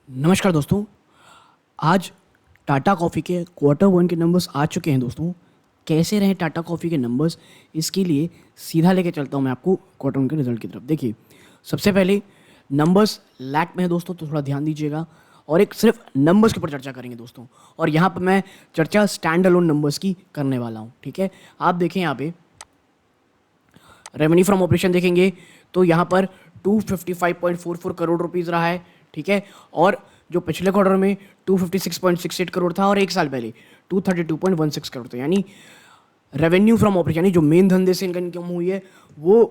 नमस्कार दोस्तों। आज टाटा कॉफ़ी के क्वार्टर वन के नंबर्स आ चुके हैं दोस्तों। कैसे रहें टाटा कॉफ़ी के नंबर्स, इसके लिए सीधा लेके चलता हूँ मैं आपको क्वार्टर वन के रिजल्ट की तरफ। देखिए, सबसे पहले नंबर्स लैक में है दोस्तों, तो थोड़ा ध्यान दीजिएगा और एक सिर्फ नंबर्स के ऊपर चर्चा करेंगे दोस्तों। और यहाँ पर मैं चर्चा स्टैंड अलोन नंबर्स की करने वाला हूँ। ठीक है, आप देखें यहाँ पे रेवेन्यू फ्रॉम ऑपरेशन देखेंगे तो यहाँ पर 255.44 करोड़ रुपीज़ रहा है। ठीक है, और जो पिछले क्वार्टर में 256.68 करोड़ था और एक साल पहले 232.16 करोड़ था। यानी रेवेन्यू फ्रॉम ऑपरेशन यानी जो मेन धंधे से इनका इनकम हुई है वो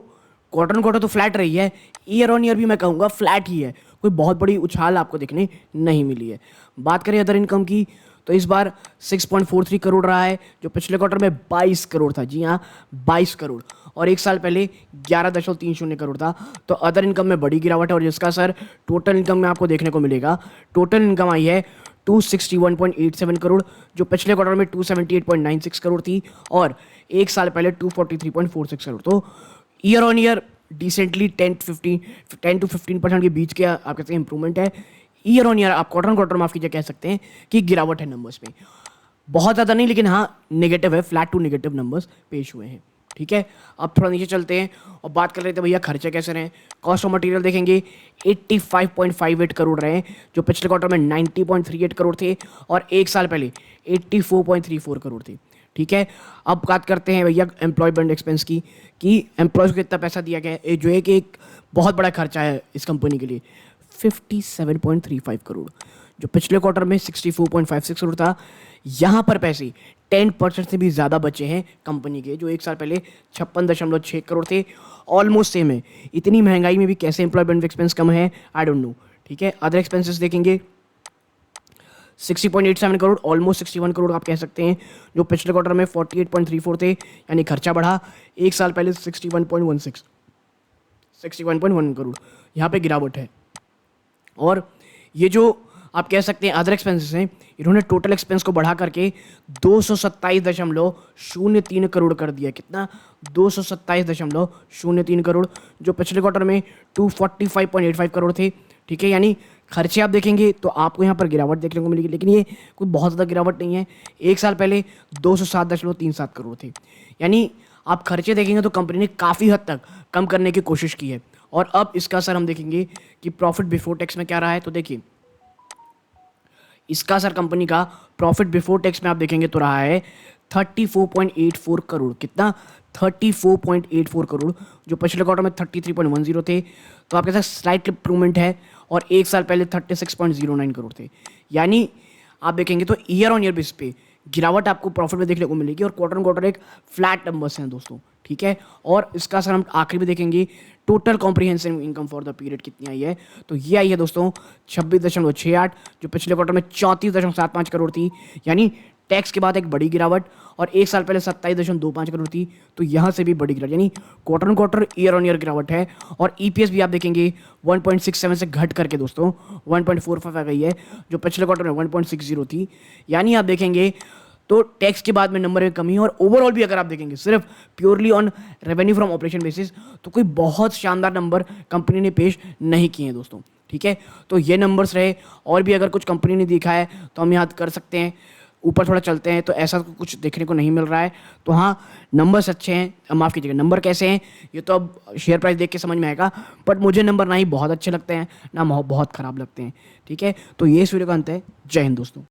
क्वार्टर ऑन क्वार्टर तो फ्लैट रही है, ईयर ऑन ईयर भी मैं कहूँगा फ्लैट ही है। कोई बहुत बड़ी उछाल आपको देखने नहीं मिली है। बात करें अदर इनकम की तो इस बार 6.43 करोड़ रहा है, जो पिछले क्वार्टर में 22 करोड़ था। जी हाँ, 22 करोड़, और एक साल पहले 11.30 करोड़ था। तो अदर इनकम में बड़ी गिरावट है और जिसका सर टोटल इनकम में आपको देखने को मिलेगा। टोटल इनकम आई है 261.87 करोड़, जो पिछले क्वार्टर में 278.96 करोड़ थी और एक साल पहले 243.46 करोड़। तो year on year decently 10 to 15% के बीच के आप कहते हैं इंप्रूवमेंट है। ईयर ऑन ईयर आप क्वार्टर ऑन क्वार्टर माफ कीजिए कह सकते हैं कि गिरावट है नंबर्स में, बहुत ज़्यादा नहीं लेकिन हाँ नेगेटिव है, फ्लैट टू नेगेटिव नंबर्स पेश हुए हैं। ठीक है, अब थोड़ा नीचे चलते हैं और बात कर रहे थे भैया खर्चे कैसे रहे। कॉस्ट ऑफ मटेरियल देखेंगे 85.58 करोड़ रहे, जो पिछले क्वार्टर में 90.38 करोड़ थे और एक साल पहले 84.34 करोड़ थे। ठीक है, अब बात करते हैं भैया एम्प्लॉयमेंट एक्सपेंस की कि एम्प्लॉयज़ को कितना पैसा दिया गया है, जो है कि एक बहुत बड़ा खर्चा है इस कंपनी के लिए। 57.35 करोड़, जो पिछले क्वार्टर में 64.56 करोड़ था। यहाँ पर पैसे 10% से भी ज़्यादा बचे हैं कंपनी के, जो एक साल पहले 56.6 करोड़ थे। ऑलमोस्ट सेम है। इतनी महंगाई में भी कैसे एम्प्लॉयमेंट एक्सपेंस कम है, आई डोंट नो। ठीक है, अदर एक्सपेंसेस देखेंगे 60.87 करोड़, ऑलमोस्ट 61 करोड़ आप कह सकते हैं, जो पिछले क्वार्टर में 48.34 थे। यानी खर्चा बढ़ा, एक साल पहले 61.1 करोड़, यहाँ पे गिरावट है। और ये जो आप कह सकते हैं अदर एक्सपेंसेस हैं, इन्होंने टोटल एक्सपेंस को बढ़ा करके 227.03 करोड़ कर दिया। कितना? 227.03 करोड़, जो पिछले क्वार्टर में 245.85 करोड़ थे। ठीक है, यानी खर्चे आप देखेंगे तो आपको यहाँ पर गिरावट देखने को मिलेगी, लेकिन ये कोई बहुत ज़्यादा गिरावट नहीं है। एक साल पहले 207.37 करोड़ थे। यानी आप खर्चे देखेंगे तो कंपनी ने काफ़ी हद तक कम करने की कोशिश की है। और अब इसका असर हम देखेंगे कि प्रॉफिट बिफोर टैक्स में क्या रहा है। तो देखिए, इसका असर कंपनी का प्रॉफिट बिफोर टैक्स में आप देखेंगे तो रहा है 34.84 करोड़। कितना? 34.84 करोड़, जो पिछले क्वार्टर में 33.10 थे। तो आपके साथ स्लाइट इंप्रूवमेंट है और एक साल पहले 36.09 करोड़ थे। यानी आप देखेंगे तो ईयर ऑन ईयर बेस पे गिरावट आपको प्रॉफिट में देखने को मिलेगी और क्वार्टर ऑन क्वार्टर एक फ्लैट नंबर्स हैं दोस्तों। ठीक है, और इसका असर हम आखिर में देखेंगे total comprehensive income for the period कितनी आई है। तो ये आई है दोस्तों 26.68, जो पिछले क्वार्टर में 34.75 करोड़ थी। यानी टैक्स के बाद एक बड़ी गिरावट, और एक साल पहले 27.25 करोड़ थी। तो यहाँ से भी बड़ी गिरावट, यानी quarter on quarter year on year गिरावट है। और ईपीएस भी आप देखेंगे 1.67 से घट करके दोस्तों 1.45 आ गई है, जो पिछले क्वार्टर में 1.60 थी। यानी आप देखेंगे तो टैक्स के बाद में नंबर में कमी है। और ओवरऑल भी अगर आप देखेंगे सिर्फ purely on revenue from operation basis, तो कोई बहुत शानदार नंबर कंपनी ने पेश नहीं किए हैं दोस्तों। ठीक है, तो ये नंबर्स रहे। और भी अगर कुछ कंपनी ने दिखा है तो हम याद कर सकते हैं। ऊपर थोड़ा चलते हैं तो ऐसा कुछ देखने को नहीं मिल रहा है। तो हाँ, नंबर्स अच्छे हैं, माफ़ कीजिएगा नंबर कैसे हैं ये तो अब शेयर प्राइस देख के समझ में आएगा। बट मुझे नंबर ना ही बहुत अच्छे लगते हैं ना बहुत ख़राब लगते हैं। ठीक है, तो ये इस वीडियो का अंत है। जय हिंद दोस्तों।